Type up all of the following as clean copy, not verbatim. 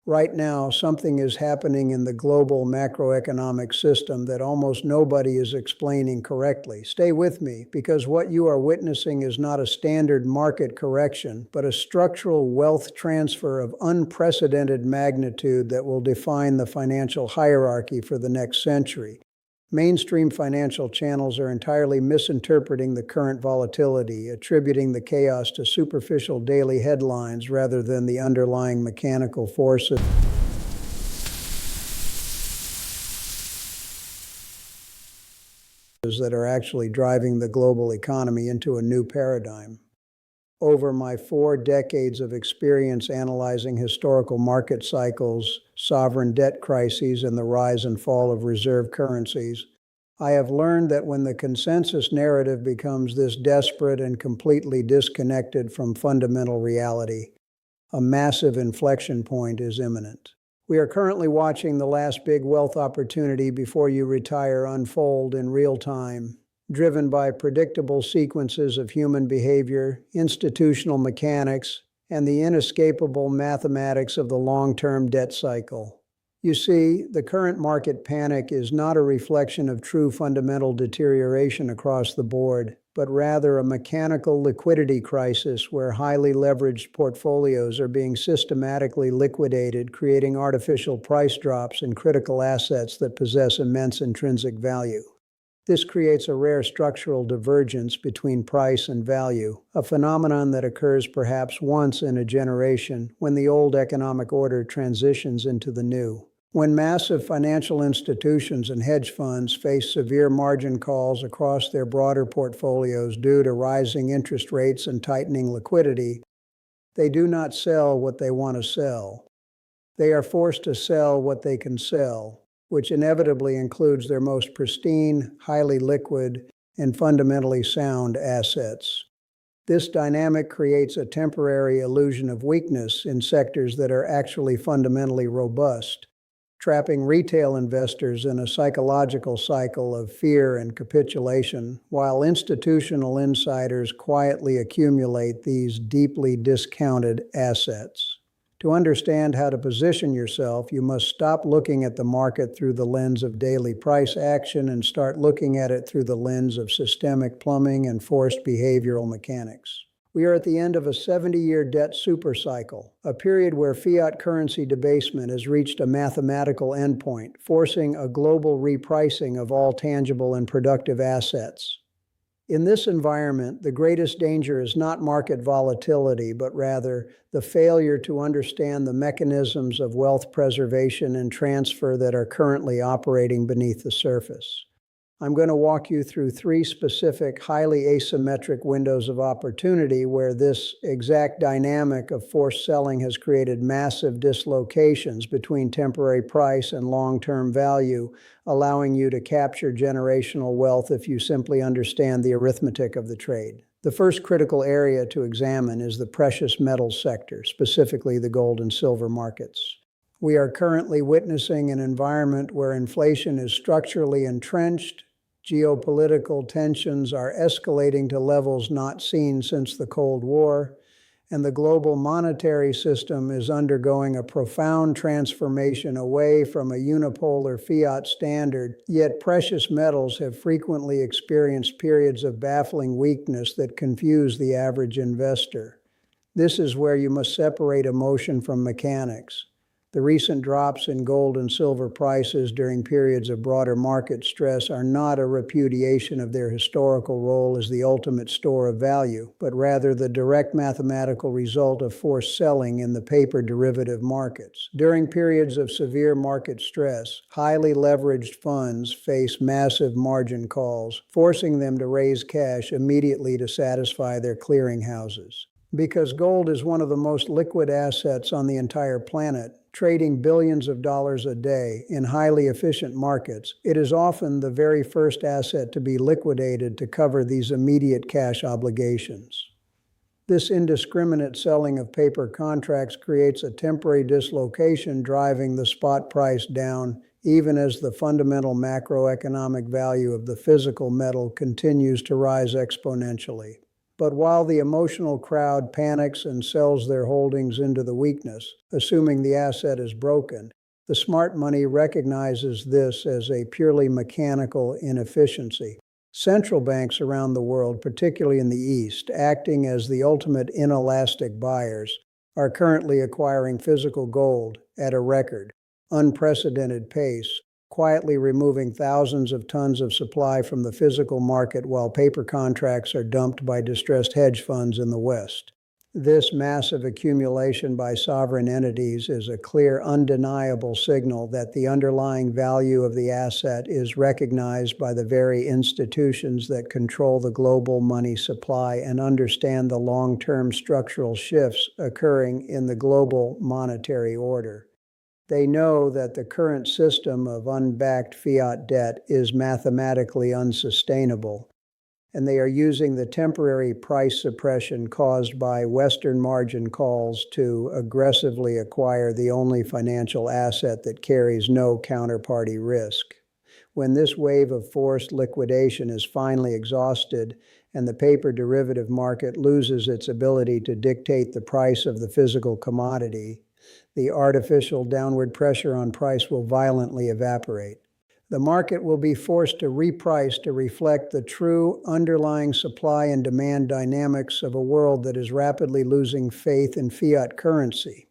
Right now, something is happening in the global macroeconomic system that almost nobody is explaining correctly. Stay with me, because what you are witnessing is not a standard market correction, but a structural wealth transfer of unprecedented magnitude that will define the financial hierarchy for the next century. Mainstream financial channels are entirely misinterpreting the current volatility, attributing the chaos to superficial daily headlines rather than the underlying mechanical forces that are actually driving the global economy into a new paradigm. Over my 4 decades of experience analyzing historical market cycles, sovereign debt crises, and the rise and fall of reserve currencies, I have learned that when the consensus narrative becomes this desperate and completely disconnected from fundamental reality, a massive inflection point is imminent. We are currently watching the last big wealth opportunity before you retire unfold in real time, driven by predictable sequences of human behavior, institutional mechanics, and the inescapable mathematics of the long-term debt cycle. You see, the current market panic is not a reflection of true fundamental deterioration across the board, but rather a mechanical liquidity crisis where highly leveraged portfolios are being systematically liquidated, creating artificial price drops in critical assets that possess immense intrinsic value. This creates a rare structural divergence between price and value, a phenomenon that occurs perhaps once in a generation when the old economic order transitions into the new. When massive financial institutions and hedge funds face severe margin calls across their broader portfolios due to rising interest rates and tightening liquidity, they do not sell what they want to sell. They are forced to sell what they can sell, which inevitably includes their most pristine, highly liquid, and fundamentally sound assets. This dynamic creates a temporary illusion of weakness in sectors that are actually fundamentally robust, trapping retail investors in a psychological cycle of fear and capitulation, while institutional insiders quietly accumulate these deeply discounted assets. To understand how to position yourself, you must stop looking at the market through the lens of daily price action and start looking at it through the lens of systemic plumbing and forced behavioral mechanics. We are at the end of a 70-year debt supercycle, a period where fiat currency debasement has reached a mathematical endpoint, forcing a global repricing of all tangible and productive assets. In this environment, the greatest danger is not market volatility, but rather the failure to understand the mechanisms of wealth preservation and transfer that are currently operating beneath the surface. I'm going to walk you through 3 specific, highly asymmetric windows of opportunity where this exact dynamic of forced selling has created massive dislocations between temporary price and long-term value, allowing you to capture generational wealth if you simply understand the arithmetic of the trade. The first critical area to examine is the precious metals sector, specifically the gold and silver markets. We are currently witnessing an environment where inflation is structurally entrenched, geopolitical tensions are escalating to levels not seen since the Cold War, and the global monetary system is undergoing a profound transformation away from a unipolar fiat standard, yet precious metals have frequently experienced periods of baffling weakness that confuse the average investor. This is where you must separate emotion from mechanics. The recent drops in gold and silver prices during periods of broader market stress are not a repudiation of their historical role as the ultimate store of value, but rather the direct mathematical result of forced selling in the paper derivative markets. During periods of severe market stress, highly leveraged funds face massive margin calls, forcing them to raise cash immediately to satisfy their clearinghouses. Because gold is one of the most liquid assets on the entire planet, trading billions of dollars a day in highly efficient markets, it is often the very first asset to be liquidated to cover these immediate cash obligations. This indiscriminate selling of paper contracts creates a temporary dislocation, driving the spot price down, even as the fundamental macroeconomic value of the physical metal continues to rise exponentially. But while the emotional crowd panics and sells their holdings into the weakness, assuming the asset is broken, the smart money recognizes this as a purely mechanical inefficiency. Central banks around the world, particularly in the East, acting as the ultimate inelastic buyers, are currently acquiring physical gold at a record, unprecedented pace, quietly removing thousands of tons of supply from the physical market while paper contracts are dumped by distressed hedge funds in the West. This massive accumulation by sovereign entities is a clear, undeniable signal that the underlying value of the asset is recognized by the very institutions that control the global money supply and understand the long-term structural shifts occurring in the global monetary order. They know that the current system of unbacked fiat debt is mathematically unsustainable, and they are using the temporary price suppression caused by Western margin calls to aggressively acquire the only financial asset that carries no counterparty risk. When this wave of forced liquidation is finally exhausted and the paper derivative market loses its ability to dictate the price of the physical commodity, the artificial downward pressure on price will violently evaporate. The market will be forced to reprice to reflect the true underlying supply and demand dynamics of a world that is rapidly losing faith in fiat currency,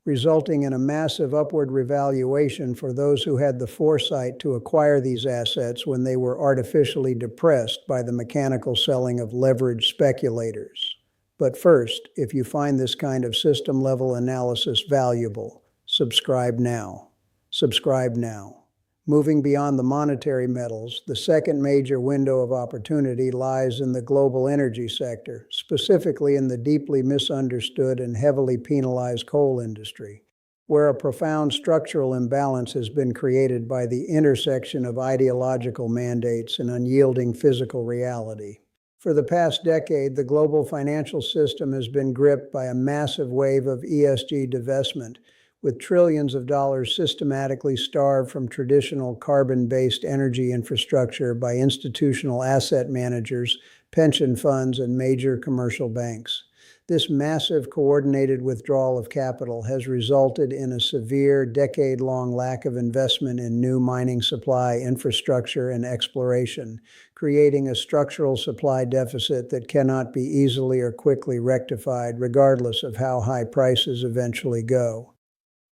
resulting in a massive upward revaluation for those who had the foresight to acquire these assets when they were artificially depressed by the mechanical selling of leveraged speculators. But first, if you find this kind of system-level analysis valuable, subscribe now. Subscribe now. Moving beyond the monetary metals, the second major window of opportunity lies in the global energy sector, specifically in the deeply misunderstood and heavily penalized coal industry, where a profound structural imbalance has been created by the intersection of ideological mandates and unyielding physical reality. For the past decade, the global financial system has been gripped by a massive wave of ESG divestment, with trillions of dollars systematically starved from traditional carbon-based energy infrastructure by institutional asset managers, pension funds, and major commercial banks. This massive coordinated withdrawal of capital has resulted in a severe, decade-long lack of investment in new mining supply, infrastructure, and exploration, creating a structural supply deficit that cannot be easily or quickly rectified, regardless of how high prices eventually go.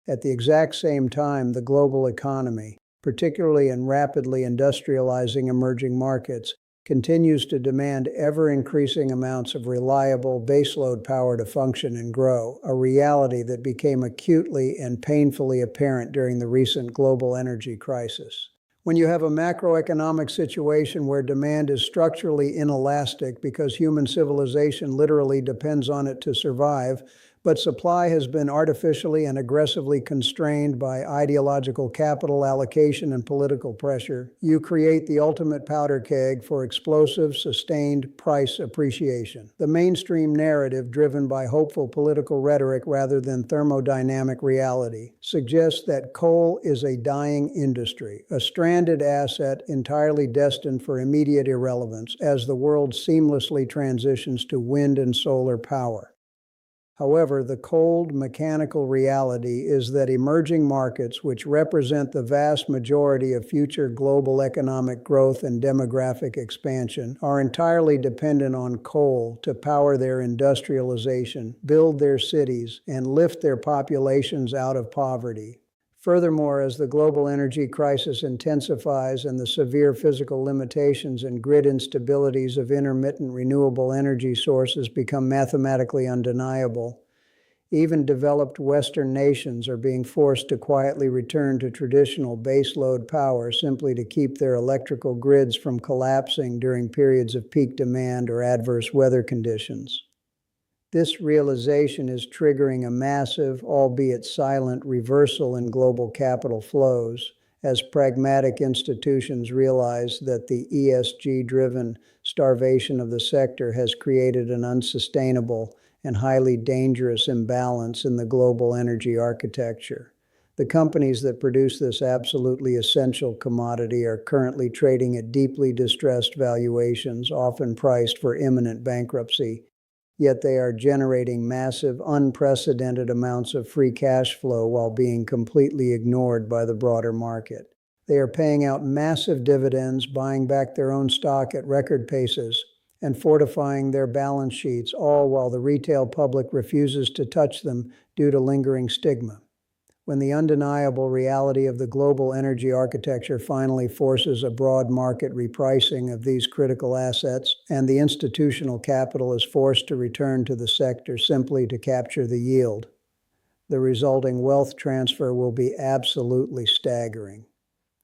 At the exact same time, the global economy, particularly in rapidly industrializing emerging markets, continues to demand ever-increasing amounts of reliable baseload power to function and grow, a reality that became acutely and painfully apparent during the recent global energy crisis. When you have a macroeconomic situation where demand is structurally inelastic because human civilization literally depends on it to survive, but supply has been artificially and aggressively constrained by ideological capital allocation and political pressure, you create the ultimate powder keg for explosive, sustained price appreciation. The mainstream narrative, driven by hopeful political rhetoric rather than thermodynamic reality, suggests that coal is a dying industry, a stranded asset entirely destined for immediate irrelevance as the world seamlessly transitions to wind and solar power. However, the cold, mechanical reality is that emerging markets, which represent the vast majority of future global economic growth and demographic expansion, are entirely dependent on coal to power their industrialization, build their cities, and lift their populations out of poverty. Furthermore, as the global energy crisis intensifies and the severe physical limitations and grid instabilities of intermittent renewable energy sources become mathematically undeniable, even developed Western nations are being forced to quietly return to traditional baseload power simply to keep their electrical grids from collapsing during periods of peak demand or adverse weather conditions. This realization is triggering a massive, albeit silent, reversal in global capital flows as pragmatic institutions realize that the ESG-driven starvation of the sector has created an unsustainable and highly dangerous imbalance in the global energy architecture. The companies that produce this absolutely essential commodity are currently trading at deeply distressed valuations, often priced for imminent bankruptcy. Yet they are generating massive, unprecedented amounts of free cash flow while being completely ignored by the broader market. They are paying out massive dividends, buying back their own stock at record paces, and fortifying their balance sheets, all while the retail public refuses to touch them due to lingering stigma. When the undeniable reality of the global energy architecture finally forces a broad market repricing of these critical assets, and the institutional capital is forced to return to the sector simply to capture the yield, the resulting wealth transfer will be absolutely staggering.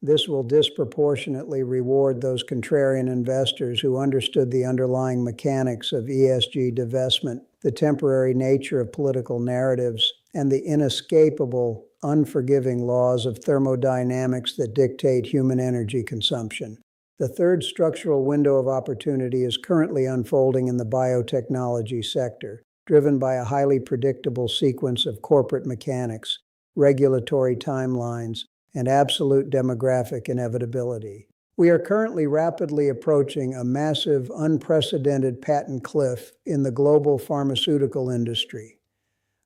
This will disproportionately reward those contrarian investors who understood the underlying mechanics of ESG divestment, the temporary nature of political narratives, and the inescapable, unforgiving laws of thermodynamics that dictate human energy consumption. The third structural window of opportunity is currently unfolding in the biotechnology sector, driven by a highly predictable sequence of corporate mechanics, regulatory timelines, and absolute demographic inevitability. We are currently rapidly approaching a massive, unprecedented patent cliff in the global pharmaceutical industry,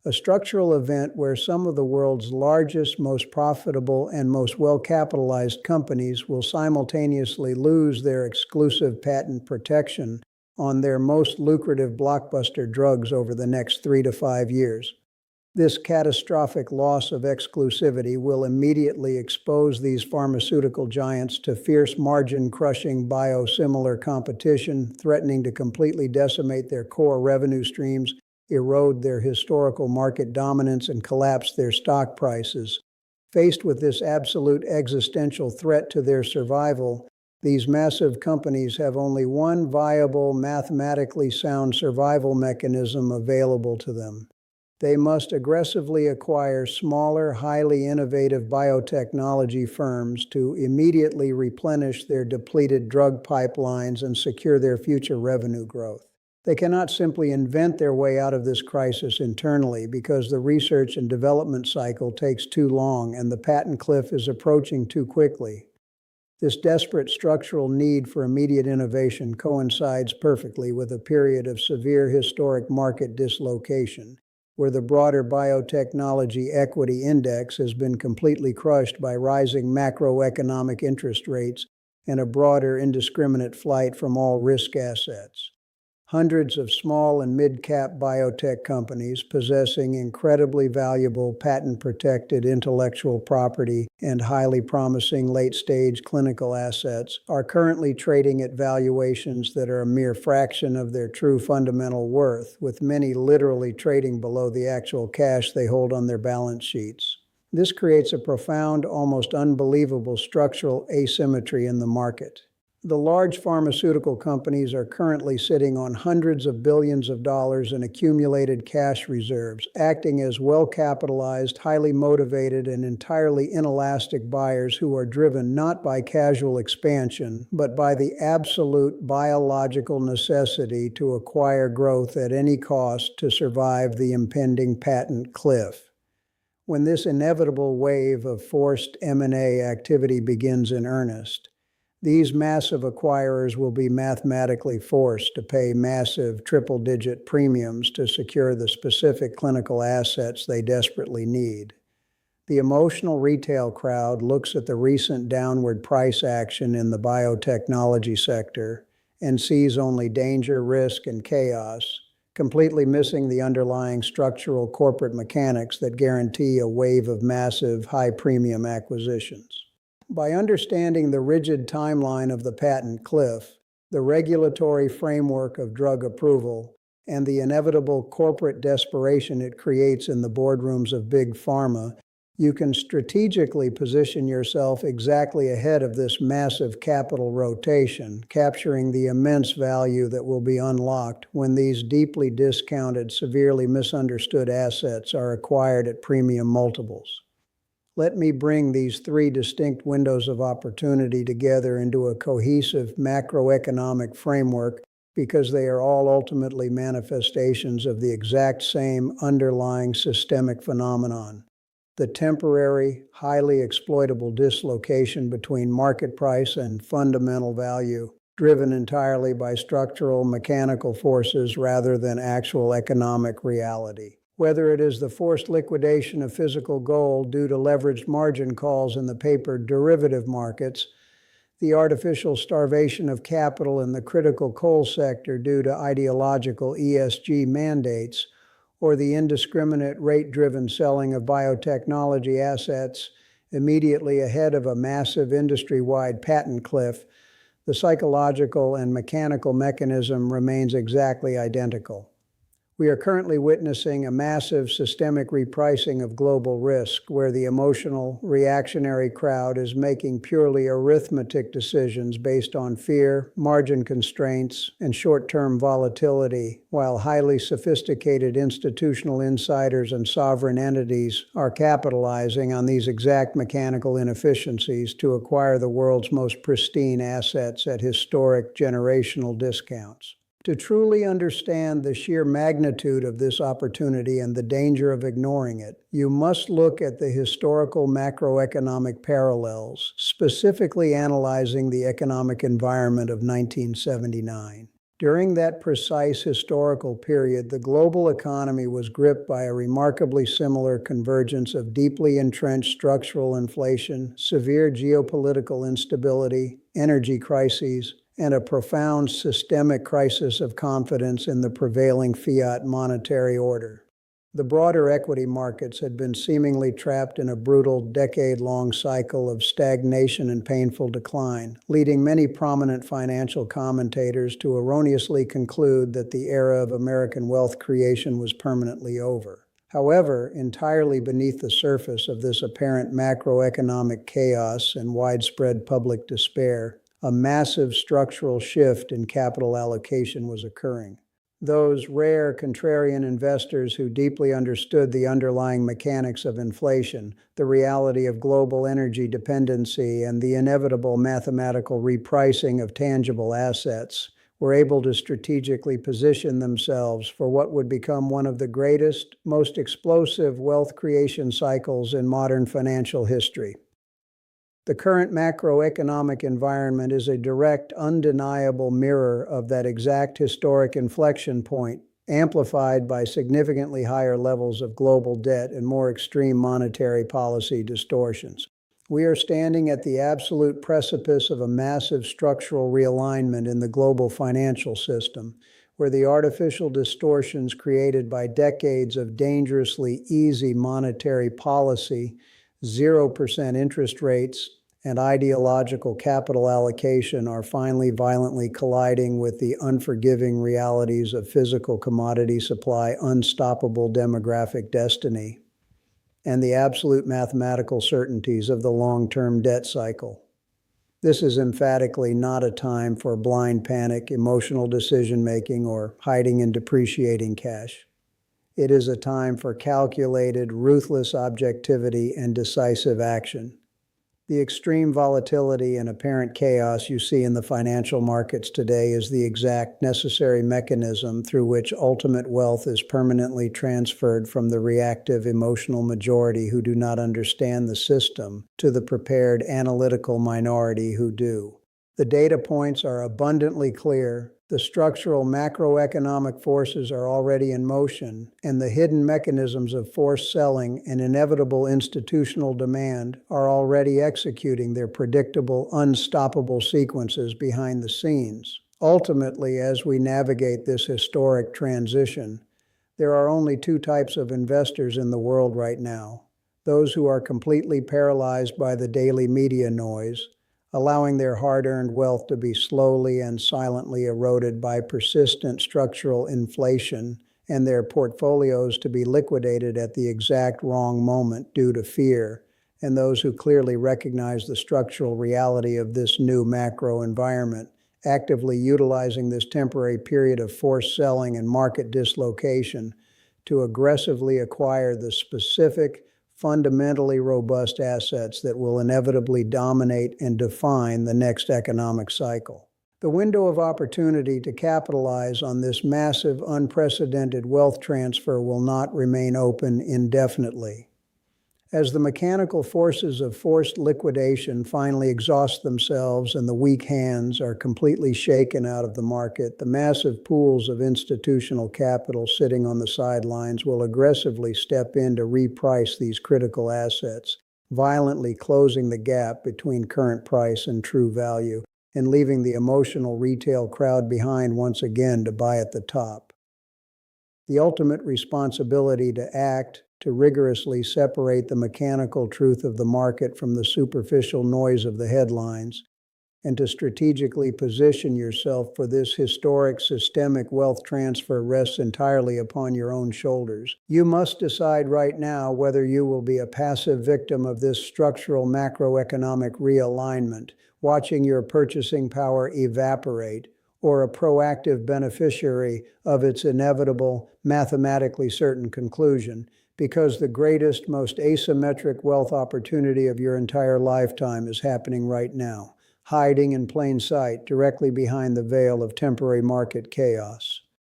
a structural event where some of the world's largest, most profitable, and most well-capitalized companies will simultaneously lose their exclusive patent protection on their most lucrative blockbuster drugs over the next 3 to 5 years. This catastrophic loss of exclusivity will immediately expose these pharmaceutical giants to fierce margin-crushing biosimilar competition, threatening to completely decimate their core revenue streams, erode their historical market dominance, and collapse their stock prices. Faced with this absolute existential threat to their survival, these massive companies have only one viable, mathematically sound survival mechanism available to them. They must aggressively acquire smaller, highly innovative biotechnology firms to immediately replenish their depleted drug pipelines and secure their future revenue growth. They cannot simply invent their way out of this crisis internally because the research and development cycle takes too long and the patent cliff is approaching too quickly. This desperate structural need for immediate innovation coincides perfectly with a period of severe historic market dislocation, where the broader biotechnology equity index has been completely crushed by rising macroeconomic interest rates and a broader indiscriminate flight from all risk assets. Hundreds of small and mid-cap biotech companies possessing incredibly valuable patent-protected intellectual property and highly promising late-stage clinical assets are currently trading at valuations that are a mere fraction of their true fundamental worth, with many literally trading below the actual cash they hold on their balance sheets. This creates a profound, almost unbelievable structural asymmetry in the market. The large pharmaceutical companies are currently sitting on hundreds of billions of dollars in accumulated cash reserves, acting as well-capitalized, highly motivated, and entirely inelastic buyers who are driven not by casual expansion, but by the absolute biological necessity to acquire growth at any cost to survive the impending patent cliff. When this inevitable wave of forced M&A activity begins in earnest, these massive acquirers will be mathematically forced to pay massive triple-digit premiums to secure the specific clinical assets they desperately need. The emotional retail crowd looks at the recent downward price action in the biotechnology sector and sees only danger, risk, and chaos, completely missing the underlying structural corporate mechanics that guarantee a wave of massive, high-premium acquisitions. By understanding the rigid timeline of the patent cliff, the regulatory framework of drug approval, and the inevitable corporate desperation it creates in the boardrooms of big pharma, you can strategically position yourself exactly ahead of this massive capital rotation, capturing the immense value that will be unlocked when these deeply discounted, severely misunderstood assets are acquired at premium multiples. Let me bring these three distinct windows of opportunity together into a cohesive macroeconomic framework because they are all ultimately manifestations of the exact same underlying systemic phenomenon. The temporary, highly exploitable dislocation between market price and fundamental value, driven entirely by structural mechanical forces rather than actual economic reality. Whether it is the forced liquidation of physical gold due to leveraged margin calls in the paper derivative markets, the artificial starvation of capital in the critical coal sector due to ideological ESG mandates, or the indiscriminate rate-driven selling of biotechnology assets immediately ahead of a massive industry-wide patent cliff, the psychological and mechanical mechanism remains exactly identical. We are currently witnessing a massive systemic repricing of global risk, where the emotional, reactionary crowd is making purely arithmetic decisions based on fear, margin constraints, and short-term volatility, while highly sophisticated institutional insiders and sovereign entities are capitalizing on these exact mechanical inefficiencies to acquire the world's most pristine assets at historic generational discounts. To truly understand the sheer magnitude of this opportunity and the danger of ignoring it, you must look at the historical macroeconomic parallels, specifically analyzing the economic environment of 1979. During that precise historical period, the global economy was gripped by a remarkably similar convergence of deeply entrenched structural inflation, severe geopolitical instability, energy crises, and a profound systemic crisis of confidence in the prevailing fiat monetary order. The broader equity markets had been seemingly trapped in a brutal decade-long cycle of stagnation and painful decline, leading many prominent financial commentators to erroneously conclude that the era of American wealth creation was permanently over. However, entirely beneath the surface of this apparent macroeconomic chaos and widespread public despair, a massive structural shift in capital allocation was occurring. Those rare contrarian investors who deeply understood the underlying mechanics of inflation, the reality of global energy dependency, and the inevitable mathematical repricing of tangible assets, were able to strategically position themselves for what would become one of the greatest, most explosive wealth creation cycles in modern financial history. The current macroeconomic environment is a direct, undeniable mirror of that exact historic inflection point, amplified by significantly higher levels of global debt and more extreme monetary policy distortions. We are standing at the absolute precipice of a massive structural realignment in the global financial system, where the artificial distortions created by decades of dangerously easy monetary policy, 0% interest rates, and ideological capital allocation are finally violently colliding with the unforgiving realities of physical commodity supply, unstoppable demographic destiny, and the absolute mathematical certainties of the long-term debt cycle. This is emphatically not a time for blind panic, emotional decision-making, or hiding and depreciating cash. It is a time for calculated, ruthless objectivity and decisive action. The extreme volatility and apparent chaos you see in the financial markets today is the exact necessary mechanism through which ultimate wealth is permanently transferred from the reactive emotional majority who do not understand the system to the prepared analytical minority who do. The data points are abundantly clear. The structural macroeconomic forces are already in motion, and the hidden mechanisms of forced selling and inevitable institutional demand are already executing their predictable, unstoppable sequences behind the scenes. Ultimately, as we navigate this historic transition, there are only two types of investors in the world right now: those who are completely paralyzed by the daily media noise, allowing their hard-earned wealth to be slowly and silently eroded by persistent structural inflation, and their portfolios to be liquidated at the exact wrong moment due to fear, and those who clearly recognize the structural reality of this new macro environment, actively utilizing this temporary period of forced selling and market dislocation to aggressively acquire the specific, fundamentally robust assets that will inevitably dominate and define the next economic cycle. The window of opportunity to capitalize on this massive, unprecedented wealth transfer will not remain open indefinitely. As the mechanical forces of forced liquidation finally exhaust themselves and the weak hands are completely shaken out of the market, the massive pools of institutional capital sitting on the sidelines will aggressively step in to reprice these critical assets, violently closing the gap between current price and true value, and leaving the emotional retail crowd behind once again to buy at the top. The ultimate responsibility to act, to rigorously separate the mechanical truth of the market from the superficial noise of the headlines, and to strategically position yourself for this historic systemic wealth transfer rests entirely upon your own shoulders. You must decide right now whether you will be a passive victim of this structural macroeconomic realignment, watching your purchasing power evaporate, or a proactive beneficiary of its inevitable, mathematically certain conclusion, because the greatest, most asymmetric wealth opportunity of your entire lifetime is happening right now, hiding in plain sight directly behind the veil of temporary market chaos.